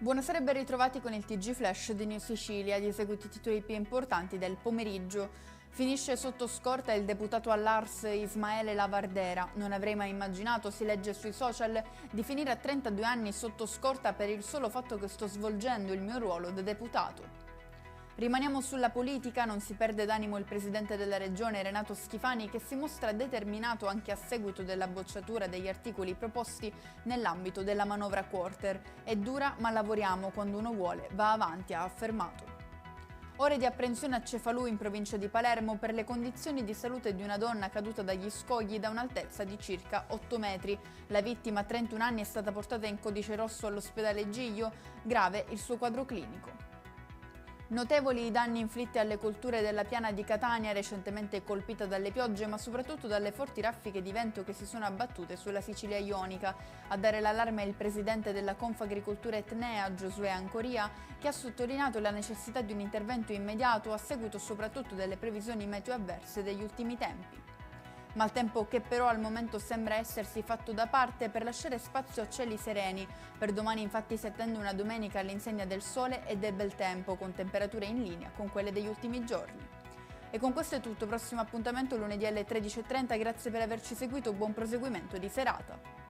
Buonasera e ben ritrovati con il TG Flash di New Sicilia, gli eseguiti titoli più importanti del pomeriggio. Finisce sotto scorta il deputato all'Ars Ismaele Lavardera. Non avrei mai immaginato, si legge sui social, di finire a 32 anni sotto scorta per il solo fatto che sto svolgendo il mio ruolo da deputato. Rimaniamo sulla politica, non si perde d'animo il presidente della regione Renato Schifani che si mostra determinato anche a seguito della bocciatura degli articoli proposti nell'ambito della manovra quarter. È dura ma lavoriamo, quando uno vuole va avanti, ha affermato. Ore di apprensione a Cefalù in provincia di Palermo per le condizioni di salute di una donna caduta dagli scogli da un'altezza di circa 8 metri. La vittima, 31 anni, è stata portata in codice rosso all'ospedale Giglio, grave il suo quadro clinico. Notevoli i danni inflitti alle colture della piana di Catania, recentemente colpita dalle piogge, ma soprattutto dalle forti raffiche di vento che si sono abbattute sulla Sicilia ionica. A dare l'allarme è il presidente della Confagricoltura Etnea, Giosuè Ancoria, che ha sottolineato la necessità di un intervento immediato a seguito soprattutto delle previsioni meteo avverse degli ultimi tempi. Maltempo che però al momento sembra essersi fatto da parte per lasciare spazio a cieli sereni. Per domani infatti si attende una domenica all'insegna del sole e del bel tempo, con temperature in linea con quelle degli ultimi giorni. E con questo è tutto, prossimo appuntamento lunedì alle 13:30, grazie per averci seguito, buon proseguimento di serata.